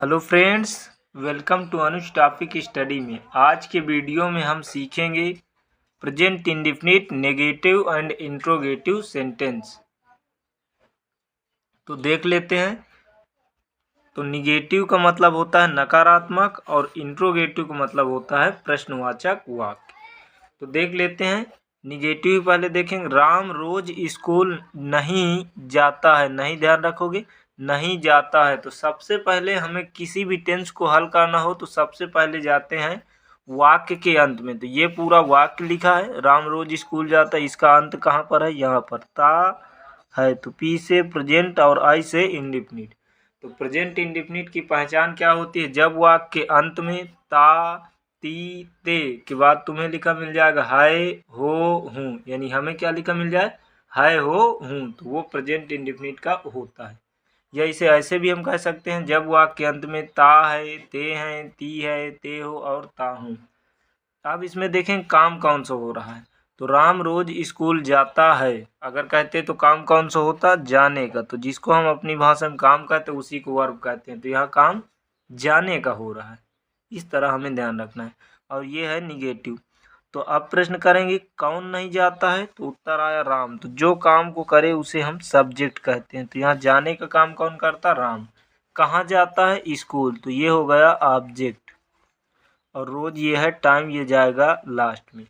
Hello friends, welcome to Anuj topic study में। आज के वीडियो में हम सीखेंगे present indefinite negative and interrogative sentence. तो देख लेते हैं। तो निगेटिव का मतलब होता है नकारात्मक और इंट्रोगेटिव का मतलब होता है प्रश्नवाचक वाक्य। तो देख लेते हैं। निगेटिव पहले देखेंगे। राम रोज स्कूल नहीं जाता है। नहीं, ध्यान रखोगे, नहीं जाता है। तो सबसे पहले हमें किसी भी टेंस को हल करना हो तो सबसे पहले जाते हैं वाक्य के अंत में। तो ये पूरा वाक्य लिखा है, राम रोज स्कूल जाता है। इसका अंत कहाँ पर है? यहाँ पर ता है। तो पी से प्रेजेंट और आई से इंडेफिनिट। तो प्रेजेंट इंडेफिनिट की पहचान क्या होती है? जब वाक्य के अंत में ता, ती, ते के बाद तुम्हें लिखा मिल जाएगा है, हो, हूँ। यानी हमें क्या लिखा मिल जाए? है, हो, हूँ। तो वो प्रेजेंट इंडेफिनिट का होता है। या इसे ऐसे भी हम कह सकते हैं, जब वाक्य के अंत में ता है, ते हैं, ती है, ते हो और ता हूँ। अब इसमें देखें काम कौन सा हो रहा है। तो राम रोज स्कूल जाता है अगर कहते तो काम कौन सा होता? जाने का। तो जिसको हम अपनी भाषा में काम कहते हैं उसी को वर्ब कहते हैं। तो यहाँ काम जाने का हो रहा है। इस तरह हमें ध्यान रखना है। और ये है निगेटिव। तो अब प्रश्न करेंगे कौन नहीं जाता है? तो उत्तर आया राम। तो जो काम को करे उसे हम सब्जेक्ट कहते हैं। तो यहाँ जाने का काम कौन करता? राम। कहाँ जाता है? स्कूल। तो ये हो गया ऑब्जेक्ट। और रोज ये है टाइम, ये जाएगा लास्ट में।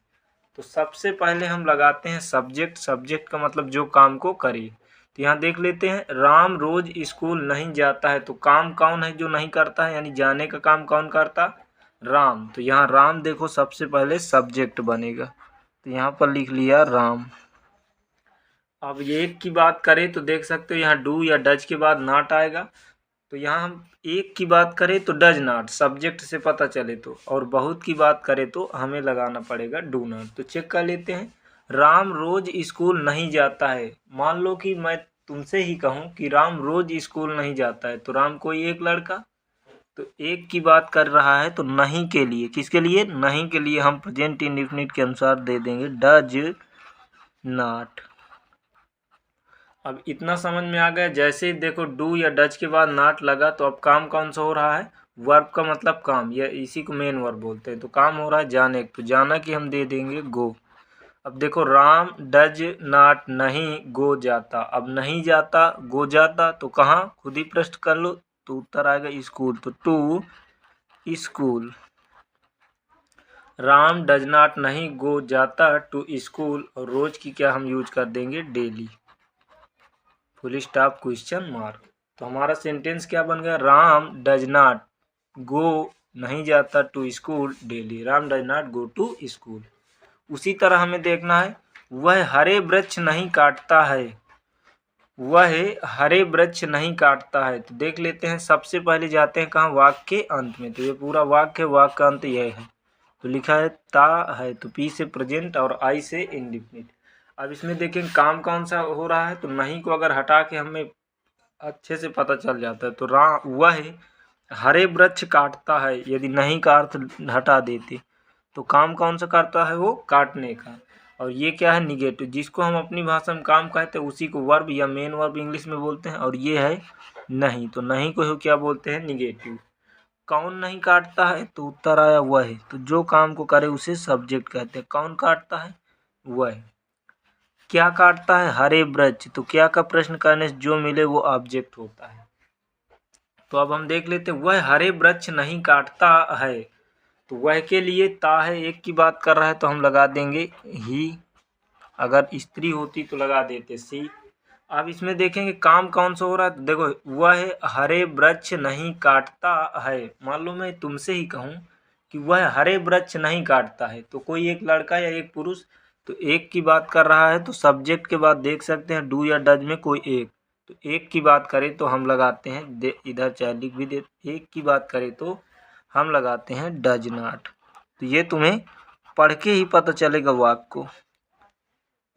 तो सबसे पहले हम लगाते हैं सब्जेक्ट। सब्जेक्ट का मतलब जो काम को करे। तो यहाँ देख लेते हैं, राम रोज स्कूल नहीं जाता है। तो काम कौन है जो नहीं करता है? यानी जाने का काम कौन करता? राम। तो यहाँ राम देखो सबसे पहले सब्जेक्ट बनेगा। तो यहाँ पर लिख लिया राम। अब ये एक की बात करें तो देख सकते हो यहाँ डू या डज के बाद नॉट आएगा। तो यहाँ हम एक की बात करें तो डज नॉट, सब्जेक्ट से पता चले तो। और बहुत की बात करें तो हमें लगाना पड़ेगा डू नॉट। तो चेक कर लेते हैं। राम रोज स्कूल नहीं जाता है। मान लो कि मैं तुमसे ही कहूँ कि राम रोज स्कूल नहीं जाता है। तो राम कोई एक लड़का। तो एक की बात कर रहा है तो नहीं के लिए, किसके लिए? नहीं के लिए हम प्रेजेंट इंडेफिनिट के अनुसार दे देंगे डज नॉट। अब इतना समझ में आ गया। जैसे ही देखो डू या डज के बाद नॉट लगा तो अब काम कौन सा हो रहा है? वर्ब का मतलब काम, या इसी को मेन वर्ब बोलते हैं। तो काम हो रहा है जाने। तो जाना की हम दे देंगे गो। अब देखो राम डज नॉट नहीं गो जाता। अब नहीं जाता, गो जाता, तो कहाँ? खुद ही प्रश्न कर लो। तो उत्तर आएगा स्कूल। तो to school. Ram does not नहीं गो जाता टू स्कूल। और रोज की क्या हम यूज कर देंगे? Daily. Full stop question mark. तो हमारा सेंटेंस क्या बन गया? राम डज नॉट गो, नहीं जाता, to school daily. Ram does not go to school. उसी तरह हमें देखना है, वह हरे वृक्ष नहीं काटता है। वह हरे वृक्ष नहीं काटता है। तो देख लेते हैं। सबसे पहले जाते हैं कहाँ? वाक्य के अंत में। तो ये पूरा वाक्य, वाक्य का अंत यह है। तो लिखा है ता है। तो पी से प्रेजेंट और आई से इंडेफिनिट। अब इसमें देखें काम कौन सा हो रहा है। तो नहीं को अगर हटा के हमें अच्छे से पता चल जाता है। तो वह हरे वृक्ष काटता है। यदि नहीं का अर्थ हटा देते तो काम कौन सा करता है? वो काटने का। और ये क्या है? निगेटिव। जिसको हम अपनी भाषा में काम कहते हैं उसी को वर्ब या मेन वर्ब इंग्लिश में बोलते हैं। और ये है नहीं। तो नहीं को क्या बोलते हैं? निगेटिव। कौन नहीं काटता है? तो उत्तर आया वह। तो जो काम को करे उसे सब्जेक्ट कहते हैं। कौन काटता है? वह। क्या काटता है? हरे वृक्ष। तो क्या का प्रश्न करने से जो मिले वो ऑब्जेक्ट होता है। तो अब हम देख लेते हैं, वह हरे वृक्ष नहीं काटता है। तो वह के लिए ता है। एक की बात कर रहा है तो हम लगा देंगे ही। अगर स्त्री होती तो लगा देते सी। अब इसमें देखेंगे काम कौन सा हो रहा है। तो देखो वह हरे वृक्ष नहीं काटता है। मान लो मैं तुमसे ही कहूँ कि वह हरे वृक्ष नहीं काटता है। तो कोई एक लड़का या एक पुरुष। तो एक की बात कर रहा है तो सब्जेक्ट के बाद देख सकते हैं डू या डज में कोई एक। तो एक की बात करें तो हम लगाते हैं इधर चाहे लिख भी दे। एक की बात करें तो हम लगाते हैं डज नॉट। तो ये तुम्हें पढ़ के ही पता चलेगा वाक्य को।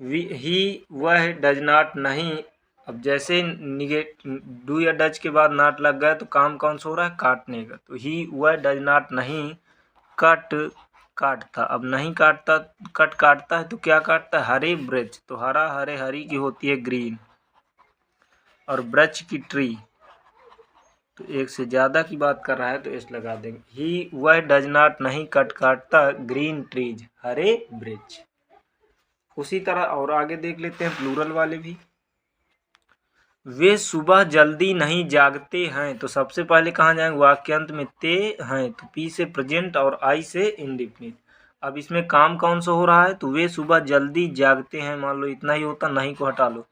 ही वह डज नॉट नहीं। अब जैसे निगेट डू या डज के बाद नॉट लग गया तो काम कौन सा हो रहा है? काटने का। तो ही वह डज नॉट नहीं कट काटता। अब नहीं काटता, कट काटता है तो क्या काटता है? हरे वृक्ष। तो हरा हरे हरी की होती है ग्रीन। और वृक्ष की ट्री। तो एक से ज़्यादा की बात कर रहा है तो एस लगा देंगे। ही वह डज नॉट नहीं काटता ग्रीन ट्रीज हरे वृक्ष। उसी तरह और आगे देख लेते हैं प्लूरल वाले भी। वे सुबह जल्दी नहीं जागते हैं, तो सबसे पहले कहाँ जाएंगे, वाक्यांत में ते हैं, तो पी से प्रेजेंट और आई से इंडिफिनिट। अब इसमें काम कौन सा हो रहा है, तो वे सुबह जल्दी जागते हैं, मान लो इतना ही होता, नहीं को हटा लो,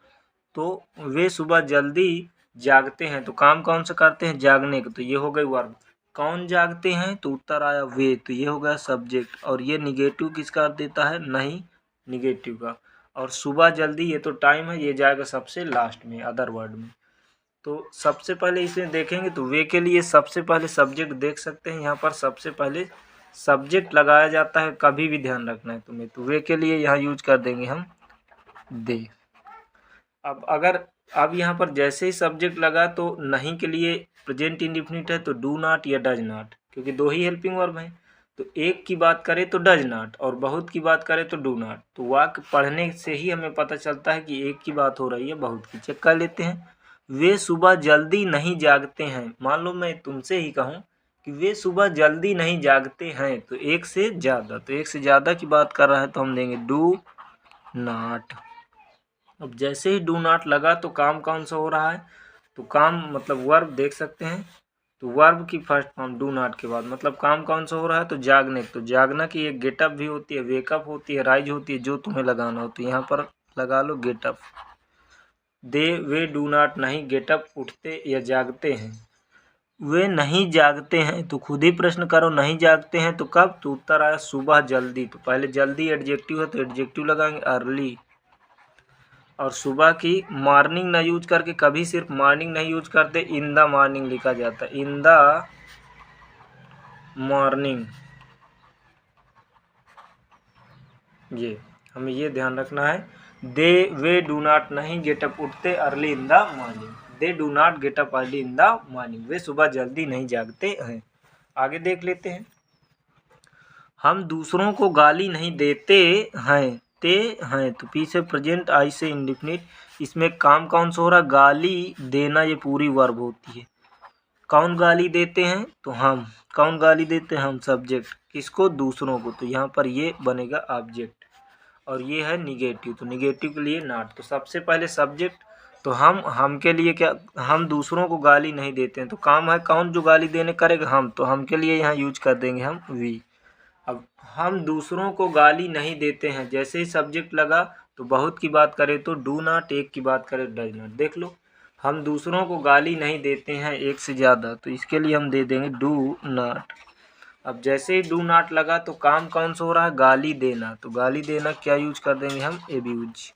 तो वे सुबह जल्दी जागते हैं, तो काम कौन सा करते हैं, जागने का, तो ये हो गई वर्ब। कौन जागते हैं, तो उत्तर आया वे, तो ये हो गया सब्जेक्ट, और ये निगेटिव किसका देता है, नहीं निगेटिव का। और सुबह जल्दी ये तो टाइम है, ये जाएगा सबसे लास्ट में अदर वर्ड में। तो सबसे पहले इसे देखेंगे तो वे के लिए सबसे पहले सब्जेक्ट देख सकते हैं, यहाँ पर सबसे पहले सब्जेक्ट लगाया जाता है, कभी भी ध्यान रखना है तुम्हें। तो वे के लिए यहाँ यूज कर देंगे हम दे। अब यहाँ पर जैसे ही सब्जेक्ट लगा तो नहीं के लिए प्रेजेंट इंडिफिनिट है, तो डू नॉट या डज नॉट, क्योंकि दो ही हेल्पिंग वर्ब हैं। तो एक की बात करें तो डज नॉट और बहुत की बात करें तो डू नॉट। तो वाक्य पढ़ने से ही हमें पता चलता है कि एक की बात हो रही है, बहुत की। चेक कर लेते हैं। वे सुबह जल्दी नहीं जागते हैं, मान लो मैं तुमसे ही कहूँ कि वे सुबह जल्दी नहीं जागते हैं, तो एक से ज़्यादा, तो एक से ज़्यादा की बात कर रहा है तो हम देंगे डू नॉट। अब जैसे ही डू नॉट लगा तो काम कौन सा हो रहा है, तो काम मतलब वर्ब देख सकते हैं, तो वर्ब की फर्स्ट फॉर्म डू नॉट के बाद मतलब काम कौन सा हो रहा है, तो जागने। तो जागना की एक गेटअप भी होती है, वेकअप होती है, राइज होती है, जो तुम्हें लगाना हो तो यहाँ पर लगा लो गेटअप। वे डू नॉट नहीं गेटअप उठते या जागते हैं, वे नहीं जागते हैं, तो खुद ही प्रश्न करो नहीं जागते हैं तो कब, तो उत्तर आया सुबह जल्दी। तो पहले जल्दी एडजेक्टिव है तो एडजेक्टिव लगाएंगे अर्ली। और सुबह की मॉर्निंग ना यूज करके कभी सिर्फ मॉर्निंग नहीं यूज करते, इन द मॉर्निंग लिखा जाता है, इन द मॉर्निंग। ये हमें ये ध्यान रखना है। वे डू नॉट नहीं गेट अप उठते early in the morning, they do not get up early in the morning, वे सुबह जल्दी नहीं जागते हैं। आगे देख लेते हैं। हम दूसरों को गाली नहीं देते हैं, ते हैं, तो पी से प्रेजेंट आई से इंडिफिनिट। इसमें काम कौन सा हो रहा है, गाली देना, ये पूरी वर्ब होती है। कौन गाली देते हैं, तो हम। कौन गाली देते हैं, हम सब्जेक्ट, किसको, दूसरों को, तो यहाँ पर ये बनेगा ऑब्जेक्ट। और ये है निगेटिव, तो निगेटिव के लिए नॉट। तो सबसे पहले सब्जेक्ट, तो हम के लिए क्या, हम दूसरों को गाली नहीं देते हैं, तो काम है कौन जो गाली देने करेगा, हम, तो हम के लिए यहाँ यूज कर देंगे हम वी। अब हम दूसरों को गाली नहीं देते हैं, जैसे ही सब्जेक्ट लगा तो बहुत की बात करें तो डू नॉट, एक की बात करें डज नॉट। देख लो, हम दूसरों को गाली नहीं देते हैं एक से ज़्यादा, तो इसके लिए हम दे देंगे डू नॉट। अब जैसे ही डू नॉट लगा तो काम कौन सा हो रहा है, गाली देना, तो गाली देना क्या यूज कर देंगे हम, एब्यूज।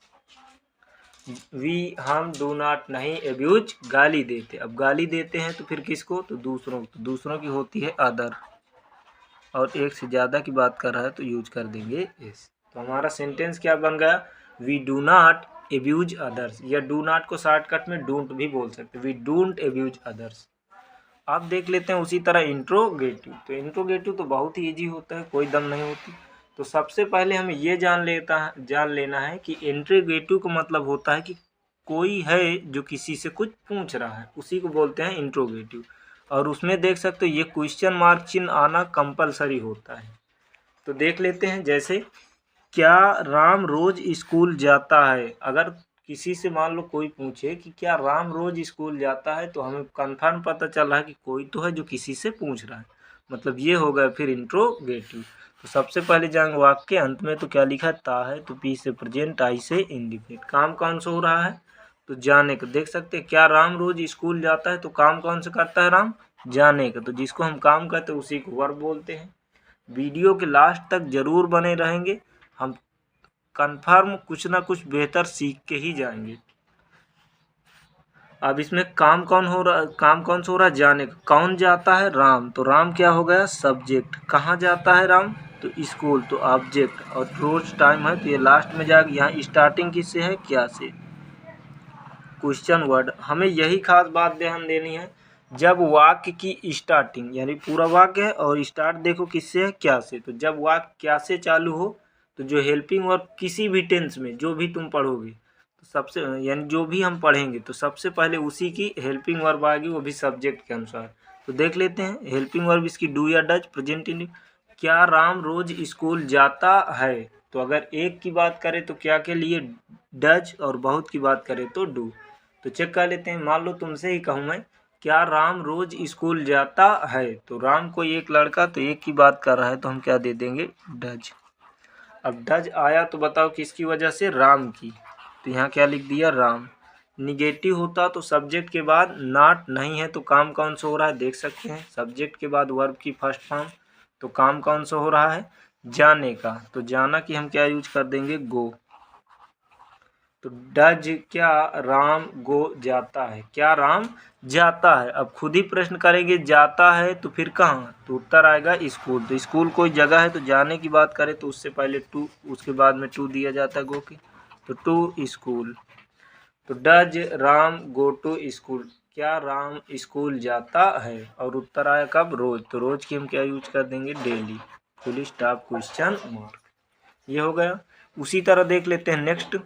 हम डू नॉट नहीं एब्यूज गाली देते। अब गाली देते हैं तो फिर किसको, तो दूसरों को, तो दूसरों की होती है अदर, और एक से ज़्यादा की बात कर रहा है तो यूज कर देंगे इस। तो हमारा सेंटेंस क्या बन गया, we do not abuse others, या डू नॉट को शॉर्टकट में डोंट भी बोल सकते, वी डोंट एब्यूज अदर्स। आप देख लेते हैं उसी तरह इंट्रोगेटिव। तो इंट्रोगेटिव तो बहुत ही ईजी होता है, कोई दम नहीं होती। तो सबसे पहले हमें ये जान लेना है कि इंट्रोगेटिव का मतलब होता है कि कोई है जो किसी से कुछ पूछ रहा है, उसी को बोलते हैं इंट्रोगेटिव। और उसमें देख सकते हो ये क्वेश्चन मार्क चिन्ह आना कंपलसरी होता है। तो देख लेते हैं, जैसे क्या राम रोज स्कूल जाता है। अगर किसी से मान लो कोई पूछे कि क्या राम रोज स्कूल जाता है, तो हमें कंफर्म पता चल रहा है कि कोई तो है जो किसी से पूछ रहा है, मतलब ये हो गया फिर इंट्रोगेटिव। तो सबसे पहले जाएंगे वाक्य अंत में, तो क्या लिखा ता है, तो पी से प्रेजेंट आई से इंडिफिनिट। काम कौन सा हो रहा है, तो जाने का। देख सकते हैं क्या राम रोज स्कूल जाता है, तो काम कौन सा करता है, राम, जाने का। तो जिसको हम काम कहते हैं उसी को वर्ब बोलते हैं। वीडियो के लास्ट तक जरूर बने रहेंगे, हम कंफर्म कुछ ना कुछ बेहतर सीख के ही जाएंगे। अब इसमें काम कौन सा हो रहा है, जाने का। कौन जाता है, राम, तो राम क्या हो गया, सब्जेक्ट। कहाँ जाता है राम, तो स्कूल, तो ऑब्जेक्ट। और रोज टाइम है तो ये लास्ट में जाएगा। यहाँ स्टार्टिंग किससे है, क्या से, क्वेश्चन वर्ड। हमें यही खास बात ध्यान देनी है, जब वाक्य की स्टार्टिंग यानी पूरा वाक्य है और स्टार्ट देखो किससे है, क्या से। तो जब वाक्य क्या से चालू हो, तो जो हेल्पिंग वर्ब किसी भी टेंस में जो भी तुम पढ़ोगे, तो सबसे यानी जो भी हम पढ़ेंगे तो सबसे पहले उसी की हेल्पिंग वर्ब आएगी, वो भी सब्जेक्ट के अनुसार। तो देख लेते हैं हेल्पिंग वर्ब इसकी डू या डज, प्रेजेंट इन। क्या राम रोज स्कूल जाता है? तो अगर एक की बात करें तो क्या के लिए डज, और बहुत की बात करें तो डू। तो चेक कर लेते हैं। मान लो तुमसे ही कहूँ मैं, क्या राम रोज स्कूल जाता है? तो राम कोई एक लड़का, तो एक की बात कर रहा है तो हम क्या दे देंगे? डज। अब डज आया तो बताओ किसकी वजह से? राम की। तो यहाँ क्या लिख दिया? राम। निगेटिव होता तो सब्जेक्ट के बाद नॉट नहीं है तो काम कौन सा हो रहा है? देख सकते हैं सब्जेक्ट के बाद वर्ब की फर्स्ट फॉर्म, तो काम कौन सा हो रहा है? जाने का। तो जाना की हम क्या यूज कर देंगे? गो। तो डज क्या राम गो जाता है? क्या राम जाता है? अब खुद ही प्रश्न करेंगे जाता है तो फिर कहाँ? तो उत्तर आएगा स्कूल। तो स्कूल कोई जगह है, तो जाने की बात करें तो उससे पहले टू, उसके बाद में टू दिया जाता है गो की, तो टू स्कूल। तो does Ram go to school? क्या राम स्कूल जाता है? और उत्तर आया कब? रोज। तो रोज की हम क्या यूज कर देंगे? Daily. Full stop question mark. ये हो गया। उसी तरह देख लेते हैं नेक्स्ट।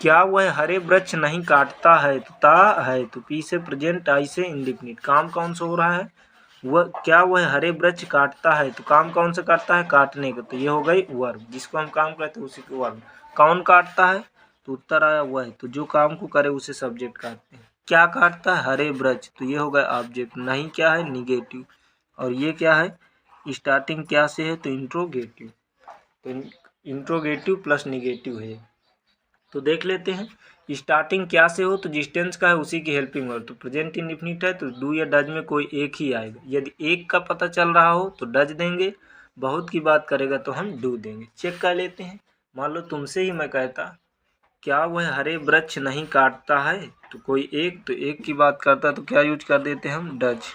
क्या वह हरे वृक्ष नहीं काटता है? तो ता है, तो पी से प्रेजेंट, आई से इंडिफिनिट। काम कौन सा हो रहा है? वह क्या वह हरे वृक्ष काटता है? तो काम कौन सा काटता है? काटने का। तो ये हो गई वर्ब, जिसको हम काम कहते हैं उसी को वर्ब। कौन काटता है? तो उत्तर आया वह। तो जो काम को करे उसे सब्जेक्ट काटते हैं। क्या काटता है? हरे वृक्ष। तो ये हो गया ऑब्जेक्ट। नहीं क्या है? निगेटिव। और ये क्या है? स्टार्टिंग क्या से है? तो इंट्रोगेटिव। तो इंट्रोगेटिव प्लस निगेटिव है। तो देख लेते हैं। स्टार्टिंग क्या से हो? तो जिस टेंस का है उसी की हेल्पिंग वर्ब। तो प्रेजेंट इंडेफिनिट है तो डू या डज में कोई एक ही आएगा। यदि एक का पता चल रहा हो तो डज देंगे, बहुत की बात करेगा तो हम डू देंगे। चेक कर लेते हैं। मान लो तुमसे ही मैं कहता, क्या वह हरे वृक्ष नहीं काटता है? तो कोई एक, तो एक की बात करता तो क्या यूज कर देते हम? डज।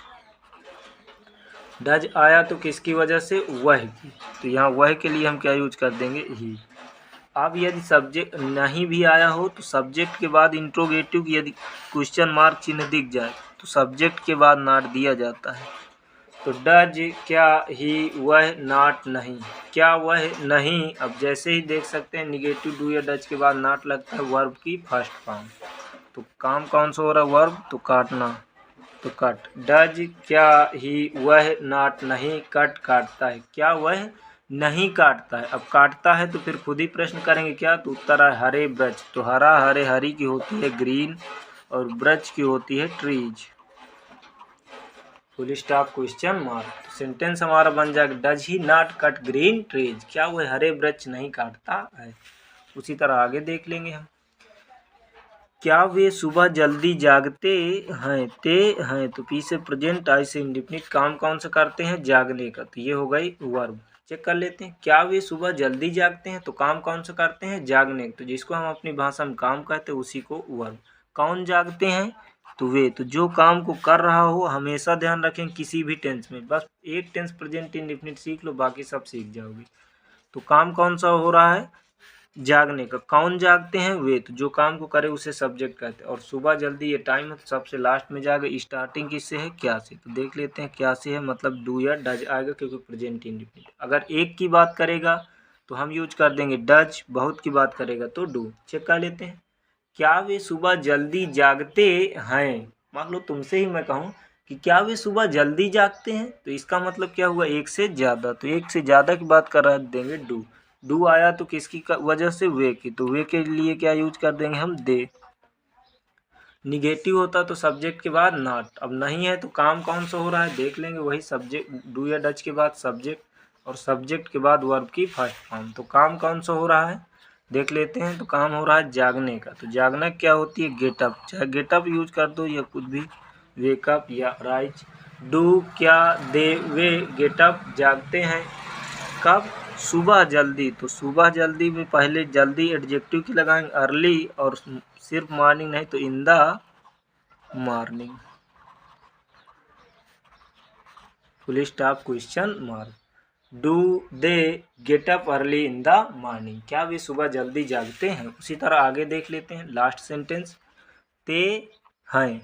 डज आया तो किसकी वजह से? वह की। तो यहाँ वह के लिए हम क्या यूज कर देंगे? ही। अब यदि सब्जेक्ट नहीं भी आया हो तो सब्जेक्ट के बाद इंट्रोगेटिव की यदि क्वेश्चन मार्क चिन्ह दिख जाए तो सब्जेक्ट के बाद नॉट दिया जाता है। तो डज क्या ही वह नॉट नहीं? क्या वह नहीं? अब जैसे ही देख सकते हैं निगेटिव डू या डज के बाद नॉट लगता है वर्ब की फर्स्ट फॉर्म। तो काम कौन सा हो रहा है? वर्ब। तो काटना, तो कट। डज क्या ही वह नॉट नहीं कट काटता है? क्या वह नहीं काटता है? अब काटता है तो फिर खुद ही प्रश्न करेंगे क्या? तो उत्तर है हरे वृक्ष। तो हरा हरे हरी की होती है ग्रीन, और वृक्ष की होती है trees. Full stop question mark. Sentence हमारा बन जाएगा does he not cut green trees? क्या वह हरे वृक्ष नहीं काटता है? उसी तरह आगे देख लेंगे हम। क्या वे सुबह जल्दी जागते हैं? ते हैं, तो पी से प्रेजेंट, आई से इंडिफिनिट। काम कौन सा करते हैं? जागने का। तो ये हो गई वर्ब। चेक कर लेते हैं। क्या वे सुबह जल्दी जागते हैं? तो काम कौन सा करते हैं? जागने का। तो जिसको हम अपनी भाषा में काम कहते हैं उसी को वर्ब। कौन जागते हैं? तो वे। तो जो काम को कर रहा हो, हमेशा ध्यान रखें किसी भी टेंस में बस एक टेंस प्रेजेंट इंडिफिनिट सीख लो, बाकी सब सीख जाओगे। तो काम कौन सा हो रहा है? जागने का। कौन जागते हैं? वे। तो जो काम को करे उसे सब्जेक्ट कहते हैं। और सुबह जल्दी ये टाइम है तो सबसे लास्ट में जाएगा। स्टार्टिंग किससे है? क्या से। तो देख लेते हैं क्या से है, मतलब डू या डज आएगा क्योंकि प्रेजेंट इंडिफिनिट। अगर एक की बात करेगा तो हम यूज कर देंगे डज, बहुत की बात करेगा तो डू। चेक कर लेते हैं। क्या वे सुबह जल्दी जागते हैं? मान लो तुमसे ही मैं कहूँ कि क्या वे सुबह जल्दी जागते हैं, तो इसका मतलब क्या हुआ? एक से ज़्यादा। तो एक से ज़्यादा की बात कर रहा है, देंगे डू। डू आया तो किसकी वजह से? वे की। तो वे के लिए क्या यूज कर देंगे हम? दे। निगेटिव होता तो सब्जेक्ट के बाद नॉट। अब नहीं है तो काम कौन सा हो रहा है? देख लेंगे। वही सब्जेक्ट डू या डज के बाद सब्जेक्ट, और सब्जेक्ट के बाद वर्ब की फर्स्ट फॉर्म। तो काम कौन सा हो रहा है? देख लेते हैं। तो काम हो रहा है जागने का। तो जागना क्या होती है? गेटअप। चाहे गेटअप यूज कर दो या कुछ भी, वेकअप या राइज। डू क्या दे वे गेटअप जागते हैं? कब? सुबह जल्दी। तो सुबह जल्दी में पहले जल्दी एडजेक्टिव की लगाएंगे अर्ली, और सिर्फ मॉर्निंग नहीं तो इन the morning. Full stop question mark. Do they get up early in the morning? क्या वे सुबह जल्दी जागते हैं? उसी तरह आगे देख लेते हैं। लास्ट सेंटेंस, ते हैं।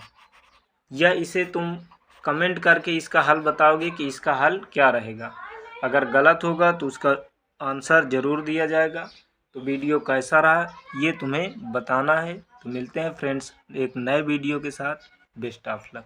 या इसे तुम कमेंट करके इसका हल बताओगे कि इसका हल क्या रहेगा। अगर गलत होगा तो उसका आंसर जरूर दिया जाएगा। तो वीडियो कैसा रहा ये तुम्हें बताना है। तो मिलते हैं फ्रेंड्स एक नए वीडियो के साथ। Best of luck.